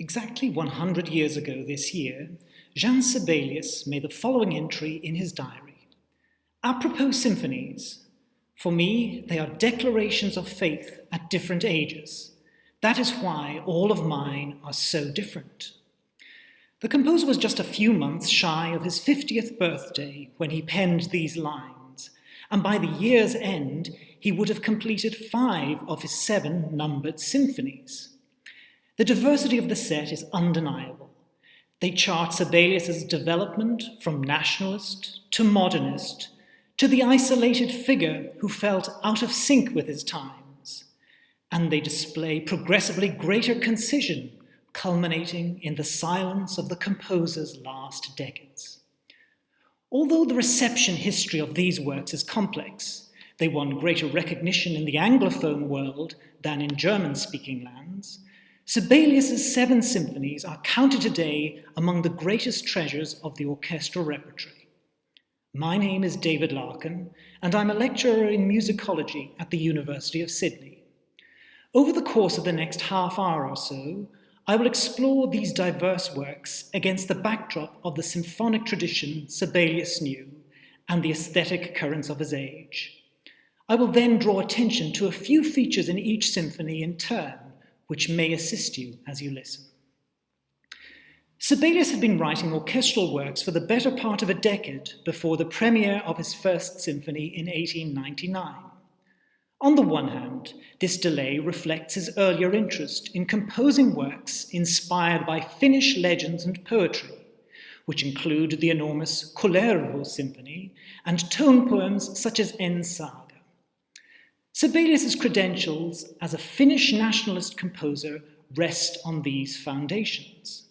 Exactly 100 years ago this year, Jean Sibelius made the following entry in his diary. Apropos symphonies, for me they are declarations of faith at different ages. That is why all of mine are so different. The composer was just a few months shy of his 50th birthday when he penned these lines, and by the year's end he would have completed 5 of his 7 numbered symphonies. The diversity of the set is undeniable. They chart Sibelius's development from nationalist to modernist to the isolated figure who felt out of sync with his times, and they display progressively greater concision, culminating in the silence of the composer's last decades. Although the reception history of these works is complex, they won greater recognition in the Anglophone world than in German-speaking lands. Sibelius's 7 symphonies are counted today among the greatest treasures of the orchestral repertory. My name is David Larkin, and I'm a lecturer in musicology at the University of Sydney. Over the course of the next half hour or so, I will explore these diverse works against the backdrop of the symphonic tradition Sibelius knew and the aesthetic currents of his age. I will then draw attention to a few features in each symphony in turn, which may assist you as you listen. Sibelius had been writing orchestral works for the better part of a decade before the premiere of his first symphony in 1899. On the one hand, this delay reflects his earlier interest in composing works inspired by Finnish legends and poetry, which include the enormous Kullervo symphony and tone poems such as En Saga. Sibelius's credentials as a Finnish nationalist composer rest on these foundations.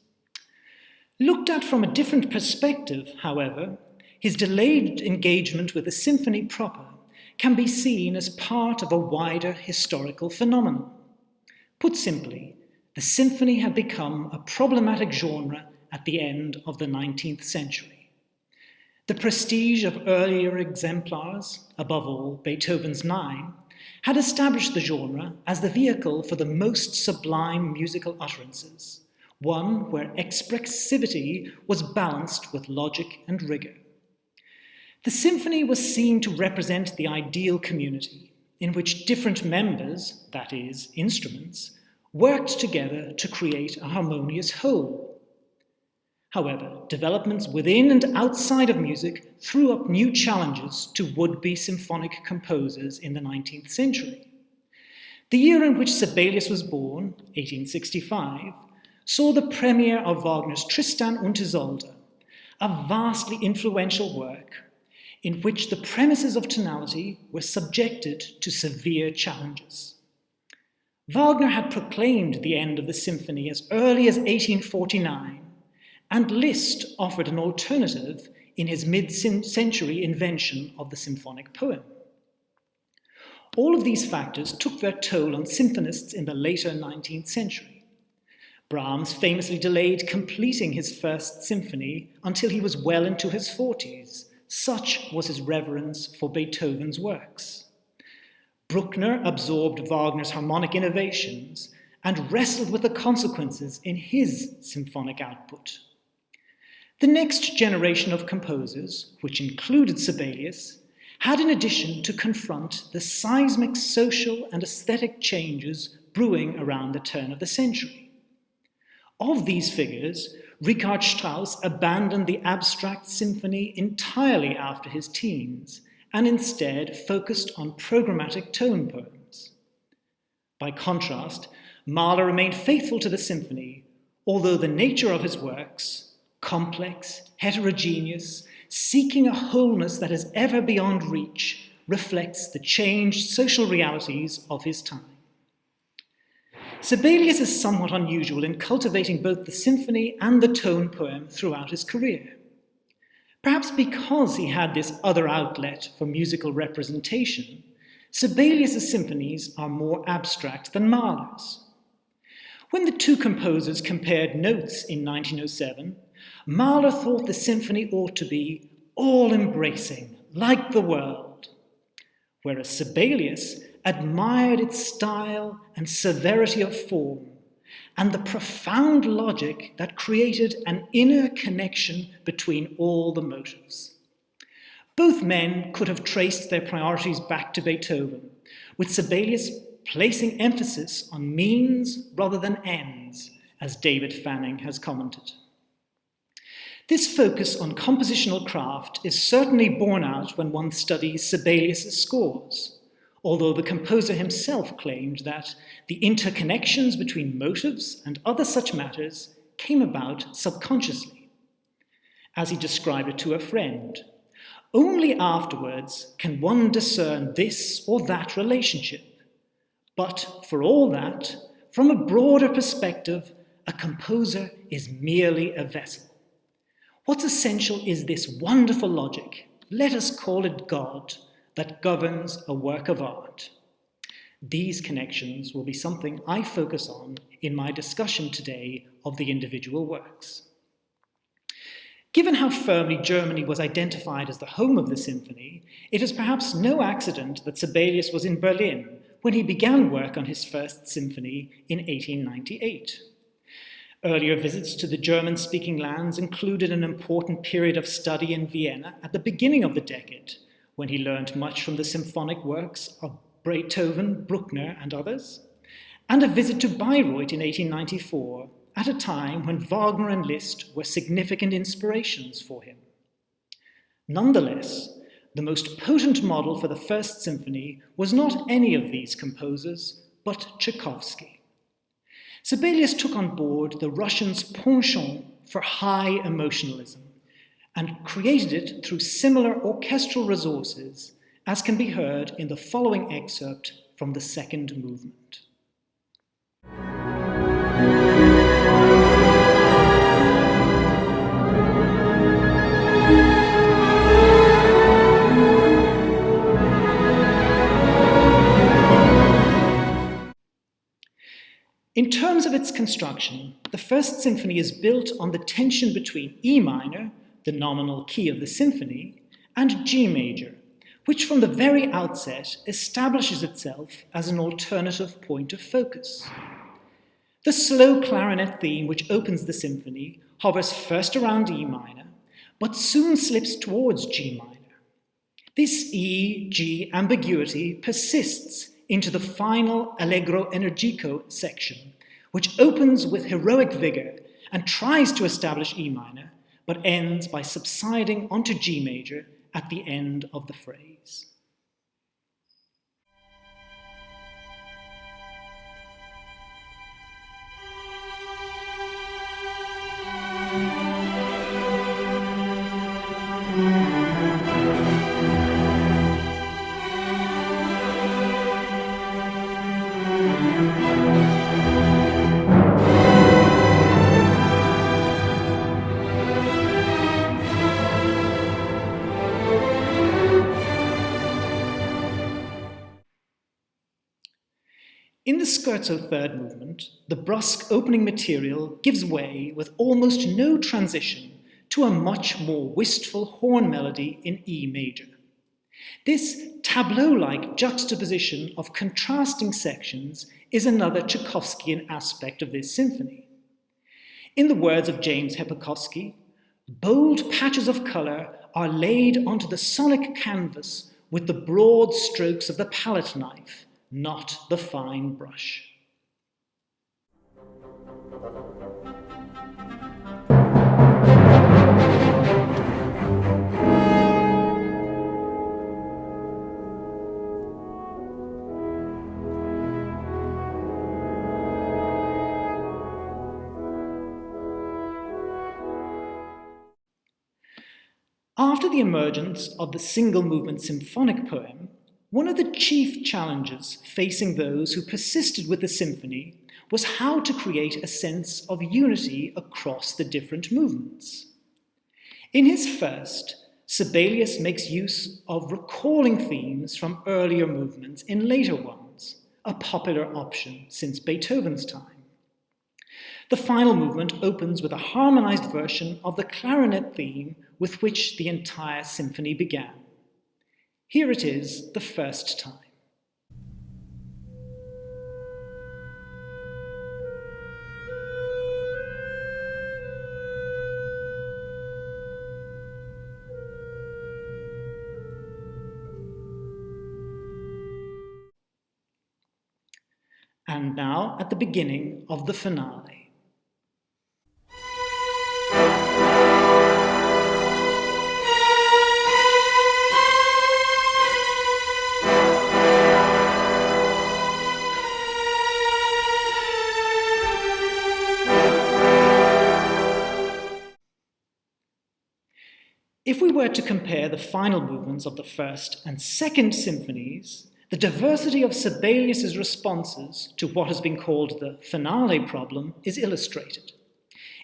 Looked at from a different perspective, however, his delayed engagement with the symphony proper can be seen as part of a wider historical phenomenon. Put simply, the symphony had become a problematic genre at the end of the 19th century. The prestige of earlier exemplars, above all Beethoven's 9, had established the genre as the vehicle for the most sublime musical utterances, one where expressivity was balanced with logic and rigor. The symphony was seen to represent the ideal community, in which different members, that is, instruments, worked together to create a harmonious whole. However, developments within and outside of music threw up new challenges to would-be symphonic composers in the 19th century. The year in which Sibelius was born, 1865, saw the premiere of Wagner's Tristan und Isolde, a vastly influential work in which the premises of tonality were subjected to severe challenges. Wagner had proclaimed the end of the symphony as early as 1849, and Liszt offered an alternative in his mid-century invention of the symphonic poem. All of these factors took their toll on symphonists in the later 19th century. Brahms famously delayed completing his first symphony until he was well into his 40s. Such was his reverence for Beethoven's works. Bruckner absorbed Wagner's harmonic innovations and wrestled with the consequences in his symphonic output. The next generation of composers, which included Sibelius, had in addition to confront the seismic social and aesthetic changes brewing around the turn of the century. Of these figures, Richard Strauss abandoned the abstract symphony entirely after his teens and instead focused on programmatic tone poems. By contrast, Mahler remained faithful to the symphony, although the nature of his works, complex, heterogeneous, seeking a wholeness that is ever beyond reach, reflects the changed social realities of his time. Sibelius is somewhat unusual in cultivating both the symphony and the tone poem throughout his career. Perhaps because he had this other outlet for musical representation, Sibelius' symphonies are more abstract than Mahler's. When the two composers compared notes in 1907, Mahler thought the symphony ought to be all-embracing, like the world, whereas Sibelius admired its style and severity of form, and the profound logic that created an inner connection between all the motives. Both men could have traced their priorities back to Beethoven, with Sibelius placing emphasis on means rather than ends, as David Fanning has commented. This focus on compositional craft is certainly borne out when one studies Sibelius' scores, although the composer himself claimed that the interconnections between motives and other such matters came about subconsciously. As he described it to a friend, only afterwards can one discern this or that relationship. But for all that, from a broader perspective, a composer is merely a vessel. What's essential is this wonderful logic, let us call it God, that governs a work of art. These connections will be something I focus on in my discussion today of the individual works. Given how firmly Germany was identified as the home of the symphony, it is perhaps no accident that Sibelius was in Berlin when he began work on his first symphony in 1898. Earlier visits to the German-speaking lands included an important period of study in Vienna at the beginning of the decade, when he learned much from the symphonic works of Beethoven, Bruckner, and others, and a visit to Bayreuth in 1894, at a time when Wagner and Liszt were significant inspirations for him. Nonetheless, the most potent model for the First Symphony was not any of these composers, but Tchaikovsky. Sibelius took on board the Russians' penchant for high emotionalism and created it through similar orchestral resources, as can be heard in the following excerpt from the second movement. In terms of its construction, the First Symphony is built on the tension between E minor, the nominal key of the symphony, and G major, which from the very outset establishes itself as an alternative point of focus. The slow clarinet theme which opens the symphony hovers first around E minor, but soon slips towards G minor. This E-G ambiguity persists into the final Allegro Energico section, which opens with heroic vigor and tries to establish E minor, but ends by subsiding onto G major at the end of the phrase. In the scherzo third movement, the brusque opening material gives way with almost no transition to a much more wistful horn melody in E major. This tableau-like juxtaposition of contrasting sections is another Tchaikovskyan aspect of this symphony. In the words of James Hepakowski, bold patches of colour are laid onto the sonic canvas with the broad strokes of the palette knife, not the fine brush. After the emergence of the single-movement symphonic poem, one of the chief challenges facing those who persisted with the symphony was how to create a sense of unity across the different movements. In his first, Sibelius makes use of recalling themes from earlier movements in later ones, a popular option since Beethoven's time. The final movement opens with a harmonized version of the clarinet theme with which the entire symphony began. Here it is the first time. and now at the beginning of the finale. If we were to compare the final movements of the first and second symphonies, the diversity of Sibelius's responses to what has been called the finale problem is illustrated.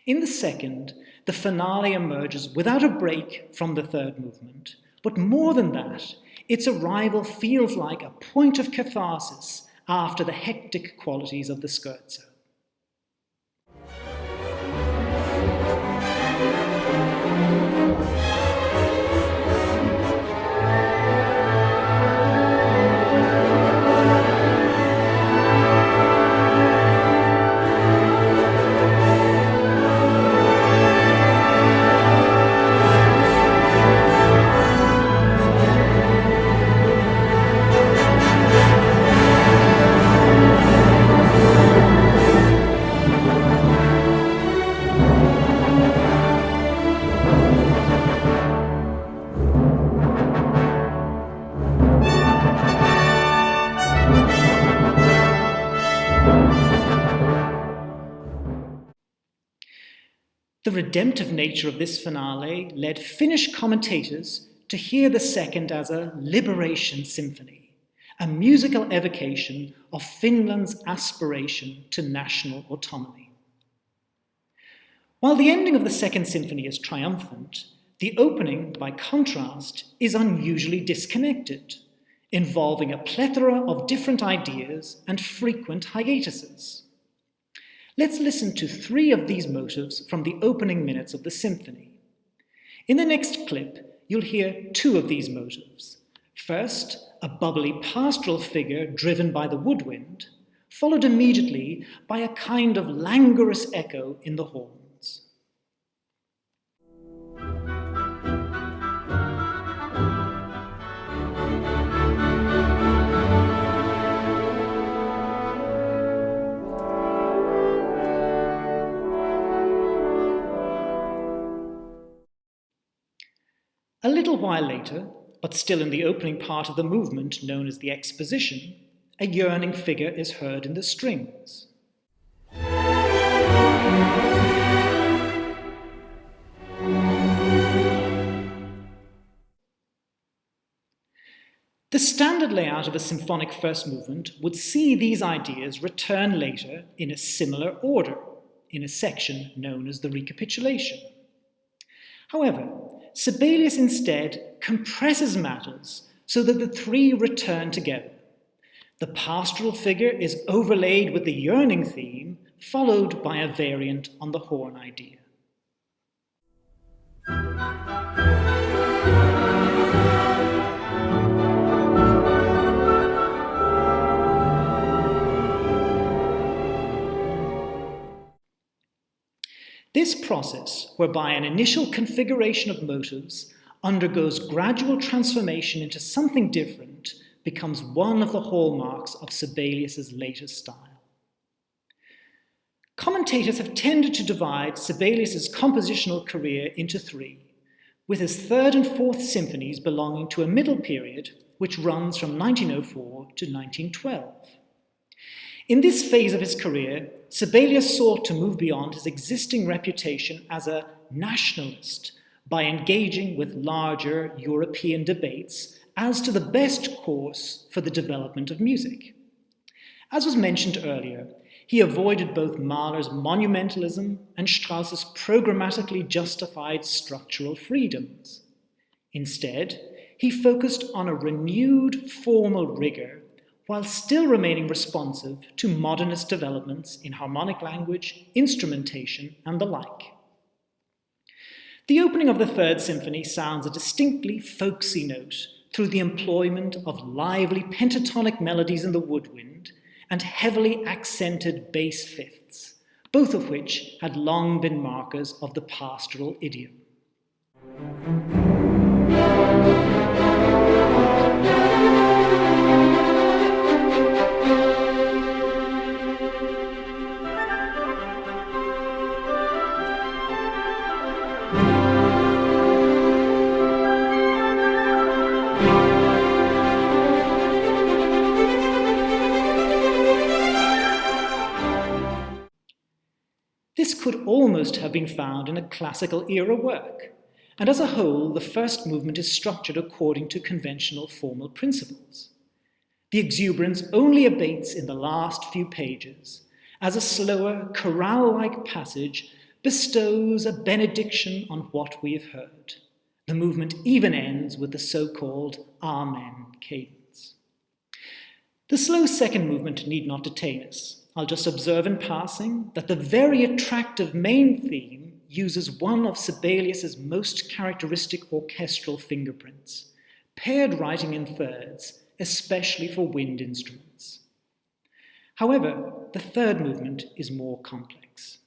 In the second, the finale emerges without a break from the third movement, but more than that, its arrival feels like a point of catharsis after the hectic qualities of the scherzo. The redemptive nature of this finale led Finnish commentators to hear the second as a liberation symphony, a musical evocation of Finland's aspiration to national autonomy. While the ending of the second symphony is triumphant, the opening, by contrast, is unusually disconnected, involving a plethora of different ideas and frequent hiatuses. Let's listen to 3 of these motives from the opening minutes of the symphony. In the next clip, you'll hear 2 of these motives. First, a bubbly pastoral figure driven by the woodwind, followed immediately by a kind of languorous echo in the horns. A little while later, but still in the opening part of the movement known as the exposition, a yearning figure is heard in the strings. The standard layout of a symphonic first movement would see these ideas return later in a similar order, in a section known as the recapitulation. However, Sibelius instead compresses matters so that the 3 return together. The pastoral figure is overlaid with the yearning theme, followed by a variant on the horn idea. This process, whereby an initial configuration of motives undergoes gradual transformation into something different, becomes one of the hallmarks of Sibelius's later style. Commentators have tended to divide Sibelius's compositional career into 3, with his 3rd and 4th symphonies belonging to a middle period which runs from 1904 to 1912. In this phase of his career, Sibelius sought to move beyond his existing reputation as a nationalist by engaging with larger European debates as to the best course for the development of music. As was mentioned earlier, he avoided both Mahler's monumentalism and Strauss's programmatically justified structural freedoms. Instead, he focused on a renewed formal rigor while still remaining responsive to modernist developments in harmonic language, instrumentation, and the like. The opening of the 3rd symphony sounds a distinctly folksy note through the employment of lively pentatonic melodies in the woodwind and heavily accented bass fifths, both of which had long been markers of the pastoral idiom. This could almost have been found in a classical era work, and as a whole, the first movement is structured according to conventional formal principles. The exuberance only abates in the last few pages, as a slower, chorale-like passage bestows a benediction on what we have heard. The movement even ends with the so-called Amen cadence. The slow second movement need not detain us. I'll just observe in passing that the very attractive main theme uses one of Sibelius's most characteristic orchestral fingerprints, paired writing in thirds, especially for wind instruments. However, the third movement is more complex.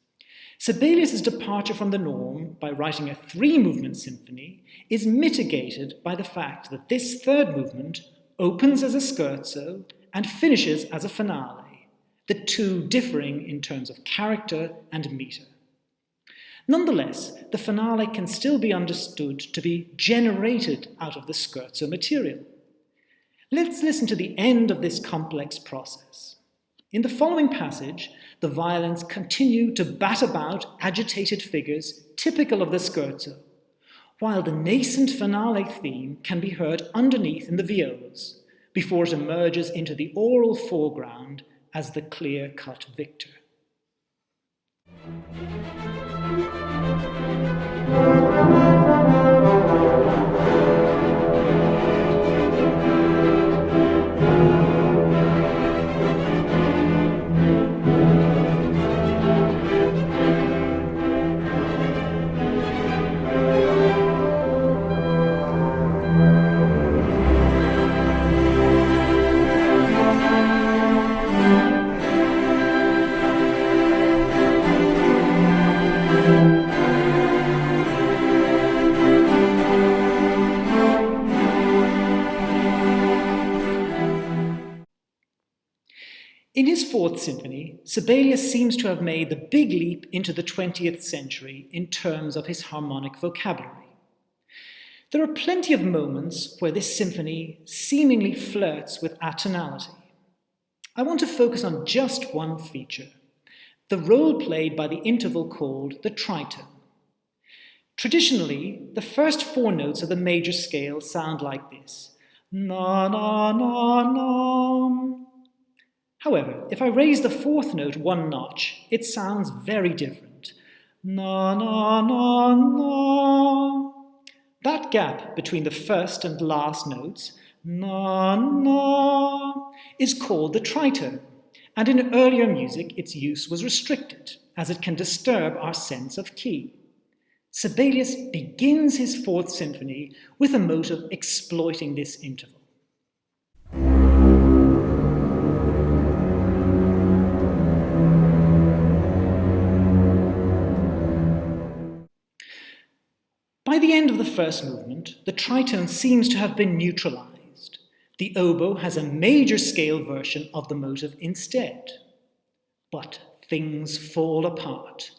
Sibelius's departure from the norm by writing a three-movement symphony is mitigated by the fact that this third movement opens as a scherzo and finishes as a finale, the two differing in terms of character and meter. Nonetheless, the finale can still be understood to be generated out of the scherzo material. Let's listen to the end of this complex process. In the following passage, the violins continue to bat about agitated figures typical of the scherzo, while the nascent finale theme can be heard underneath in the violas, before it emerges into the aural foreground as the clear-cut victor. In his Fourth Symphony, Sibelius seems to have made the big leap into the 20th century in terms of his harmonic vocabulary. There are plenty of moments where this symphony seemingly flirts with atonality. I want to focus on just one feature, the role played by the interval called the tritone. Traditionally, the first four notes of the major scale sound like this: na na na na. However, if I raise the fourth note one notch, it sounds very different. Na na na na. That gap between the first and last notes, na na, is called the tritone, and in earlier music its use was restricted, as it can disturb our sense of key. Sibelius begins his Fourth Symphony with a motive exploiting this interval. By the end of the first movement, the tritone seems to have been neutralized. The oboe has a major scale version of the motive instead. But things fall apart,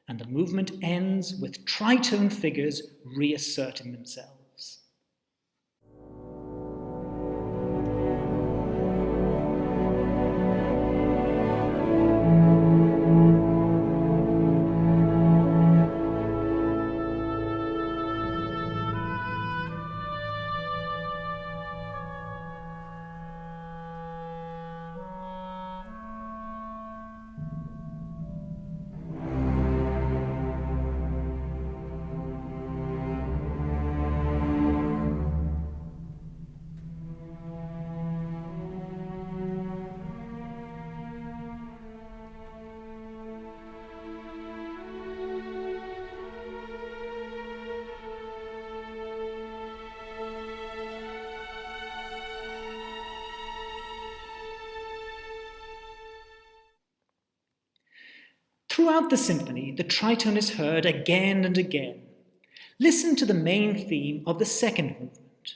and the movement ends with tritone figures reasserting themselves. Throughout the symphony, the tritone is heard again and again. Listen to the main theme of the second movement.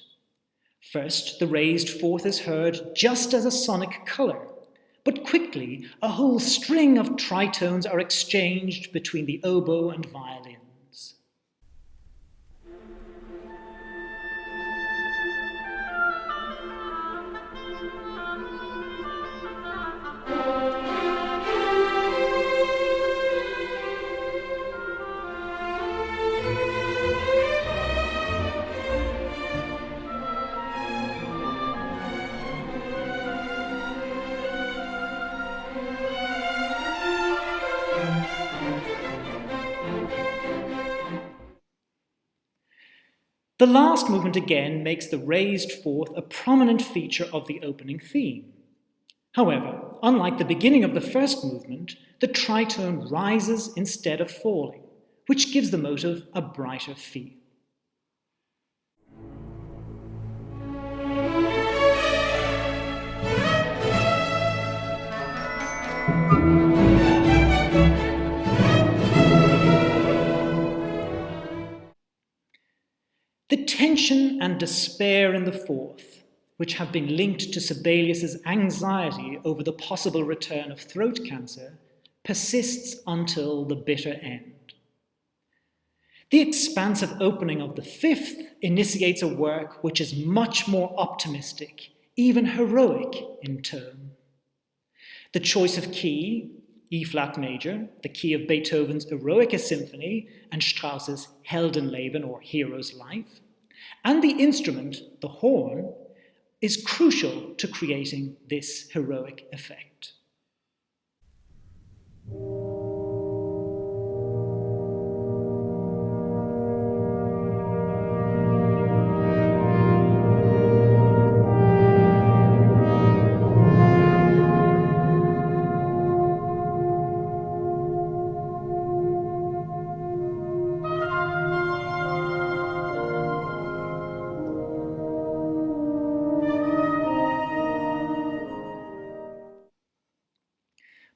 First, the raised fourth is heard just as a sonic color, but quickly a whole string of tritones are exchanged between the oboe and violins. The last movement again makes the raised fourth a prominent feature of the opening theme. However, unlike the beginning of the first movement, the tritone rises instead of falling, which gives the motive a brighter feel. The tension and despair in the fourth, which have been linked to Sibelius's anxiety over the possible return of throat cancer, persists until the bitter end. The expansive opening of the fifth initiates a work which is much more optimistic, even heroic in tone. The choice of key, E-flat major, the key of Beethoven's Eroica Symphony and Strauss's Heldenleben or Hero's Life, and the instrument, the horn, is crucial to creating this heroic effect.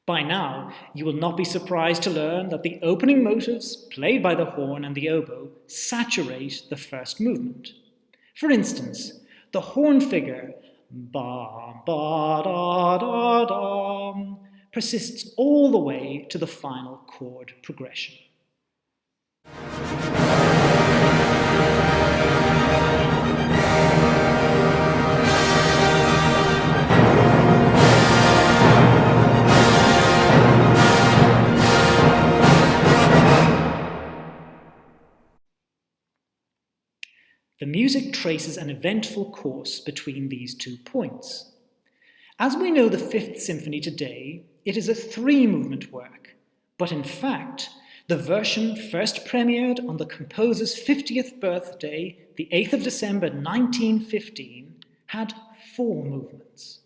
By now, you will not be surprised to learn that the opening motives played by the horn and the oboe saturate the first movement. For instance, the horn figure ba ba da da da persists all the way to the final chord progression. The music traces an eventful course between these 2 points. As we know the Fifth Symphony today, it is a 3-movement work, but in fact, the version first premiered on the composer's 50th birthday, the 8th of December 1915, had 4 movements.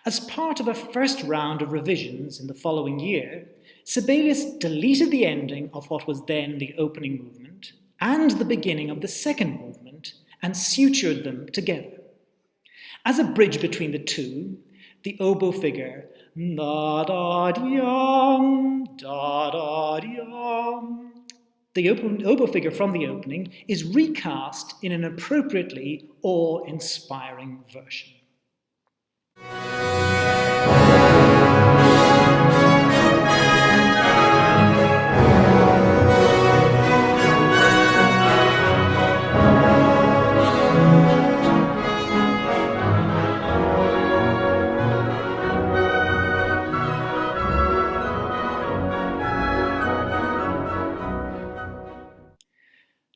As part of a first round of revisions in the following year, Sibelius deleted the ending of what was then the opening movement and the beginning of the second movement and sutured them together. As a bridge between the two, the oboe figure da-da-dee-yum, da-da-dee-yum. The oboe figure from the opening is recast in an appropriately awe-inspiring version.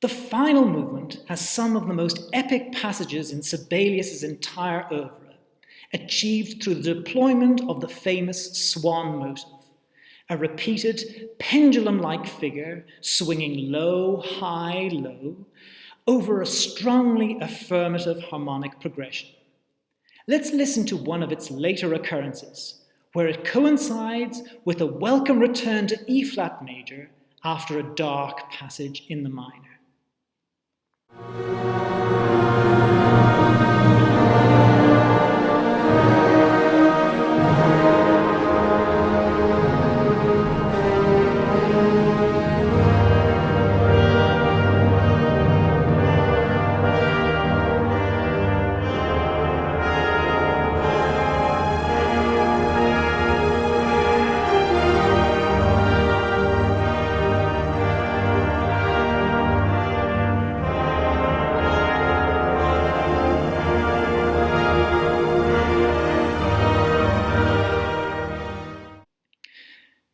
The final movement has some of the most epic passages in Sibelius's entire oeuvre, achieved through the deployment of the famous swan motive, a repeated pendulum-like figure swinging low, high, low, over a strongly affirmative harmonic progression. Let's listen to one of its later occurrences, where it coincides with a welcome return to E-flat major after a dark passage in the minor.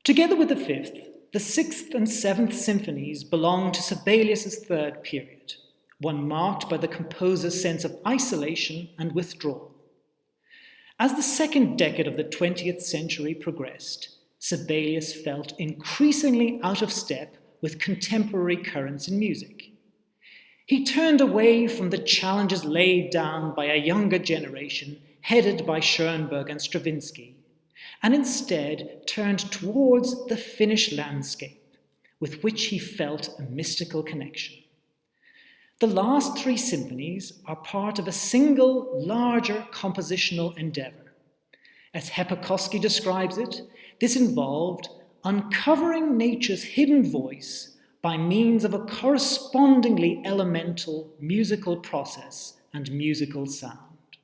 Together with the Fifth, the Sixth and Seventh Symphonies belong to Sibelius's third period, one marked by the composer's sense of isolation and withdrawal. As the second decade of the 20th century progressed, Sibelius felt increasingly out of step with contemporary currents in music. He turned away from the challenges laid down by a younger generation headed by Schoenberg and Stravinsky, and instead turned towards the Finnish landscape, with which he felt a mystical connection. The last three symphonies are part of a single, larger compositional endeavor. As Hepakoski describes it, this involved uncovering nature's hidden voice by means of a correspondingly elemental musical process and musical sound.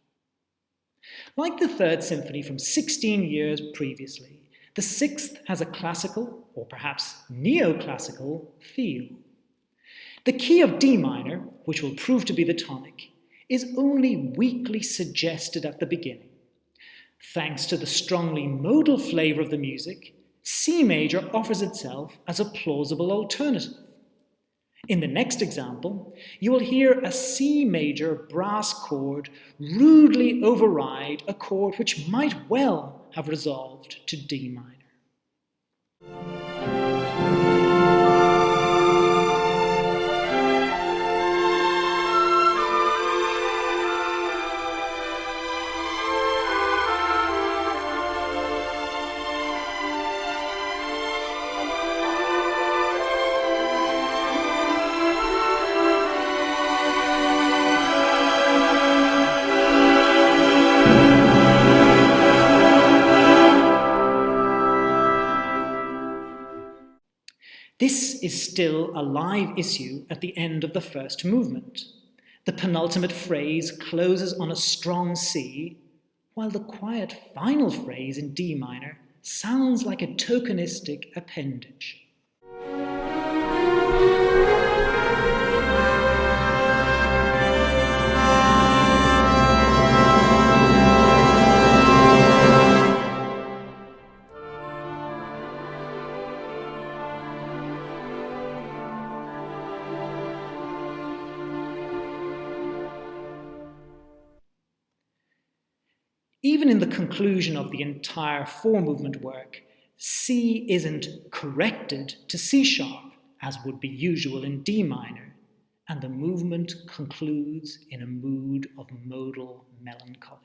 Like the Third Symphony from 16 years previously, the Sixth has a classical, or perhaps neoclassical, feel. The key of D minor, which will prove to be the tonic, is only weakly suggested at the beginning. Thanks to the strongly modal flavor of the music, C major offers itself as a plausible alternative. In the next example, you will hear a C major brass chord rudely override a chord which might well have resolved to D minor. This is still a live issue at the end of the first movement. The penultimate phrase closes on a strong C, while the quiet final phrase in D minor sounds like a tokenistic appendage. Even in the conclusion of the entire four-movement work, C isn't corrected to C sharp, as would be usual in D minor, and the movement concludes in a mood of modal melancholy.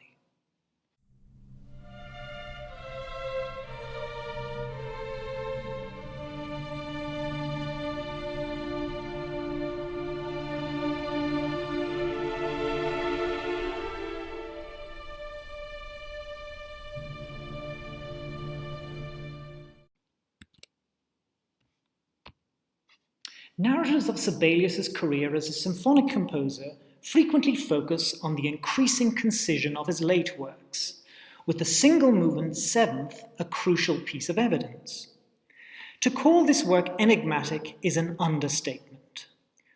Narratives of Sibelius's career as a symphonic composer frequently focus on the increasing concision of his late works, with the single movement Seventh a crucial piece of evidence. To call this work enigmatic is an understatement.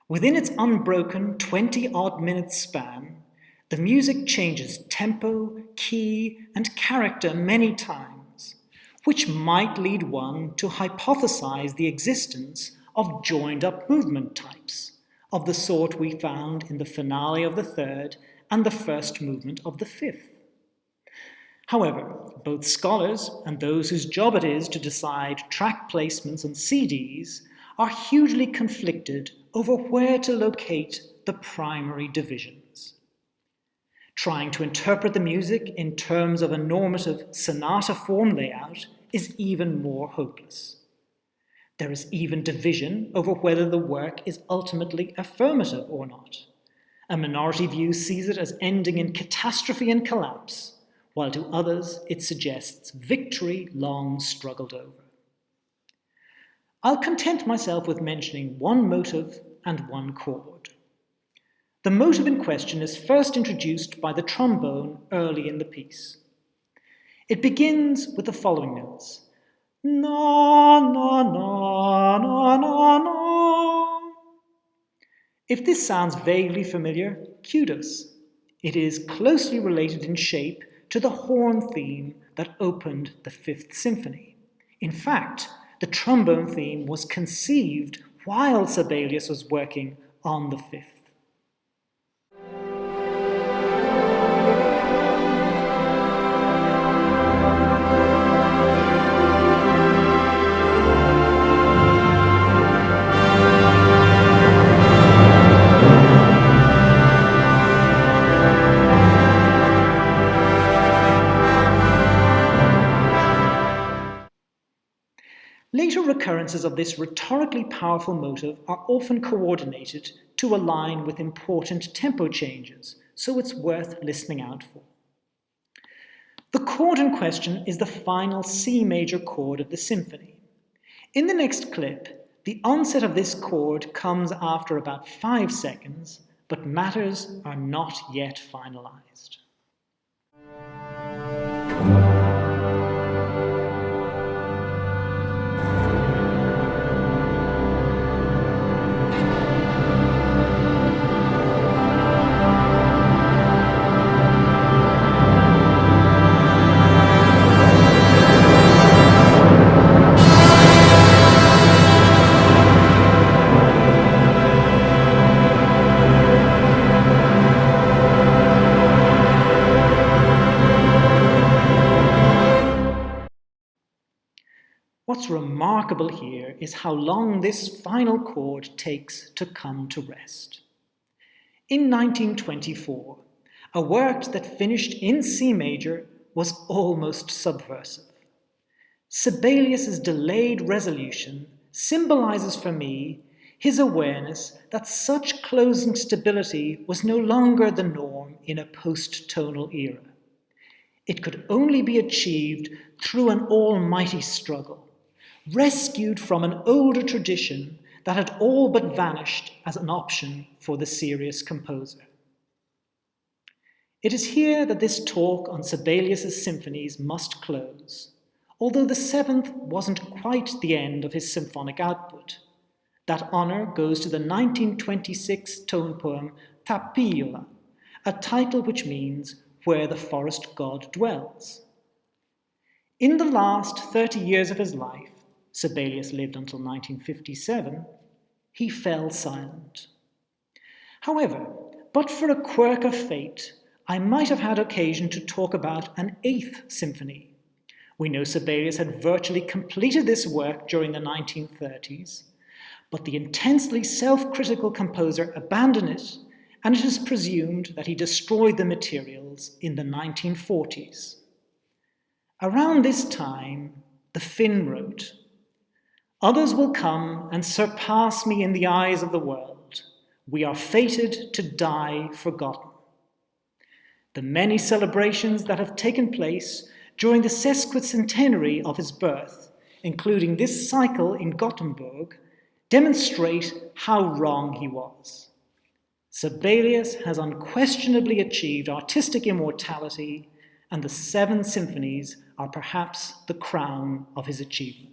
Within its unbroken 20-odd minute span, the music changes tempo, key, and character many times, which might lead one to hypothesize the existence of joined-up movement types, of the sort we found in the finale of the third and the first movement of the fifth. However, both scholars and those whose job it is to decide track placements on CDs are hugely conflicted over where to locate the primary divisions. Trying to interpret the music in terms of a normative sonata form layout is even more hopeless. There is even division over whether the work is ultimately affirmative or not. A minority view sees it as ending in catastrophe and collapse, while to others it suggests victory long struggled over. I'll content myself with mentioning one motive and one chord. The motive in question is first introduced by the trombone early in the piece. It begins with the following notes: na, na, na, na, na, na. If this sounds vaguely familiar, kudos. It is closely related in shape to the horn theme that opened the Fifth Symphony. In fact, the trombone theme was conceived while Sibelius was working on the Fifth. occurrences of this rhetorically powerful motive are often coordinated to align with important tempo changes, so it's worth listening out for. The chord in question is the final C major chord of the symphony. In the next clip, the onset of this chord comes after about 5 seconds, but matters are not yet finalized. What's remarkable here is how long this final chord takes to come to rest. In 1924, a work that finished in C major was almost subversive. Sibelius's delayed resolution symbolizes for me his awareness that such closing stability was no longer the norm in a post-tonal era. It could only be achieved through an almighty struggle, rescued from an older tradition that had all but vanished as an option for the serious composer. It is here that this talk on Sibelius's symphonies must close, although the 7th wasn't quite the end of his symphonic output. That honor goes to the 1926 tone poem Tapiola, a title which means Where the Forest God Dwells. In the last 30 years of his life, Sibelius lived until 1957, he fell silent. However, but for a quirk of fate, I might have had occasion to talk about an 8th symphony. We know Sibelius had virtually completed this work during the 1930s, but the intensely self-critical composer abandoned it, and it is presumed that he destroyed the materials in the 1940s. Around this time, the Finn wrote, "Others will come and surpass me in the eyes of the world. We are fated to die forgotten." The many celebrations that have taken place during the sesquicentenary of his birth, including this cycle in Gothenburg, demonstrate how wrong he was. Sibelius has unquestionably achieved artistic immortality, and the 7 symphonies are perhaps the crown of his achievement.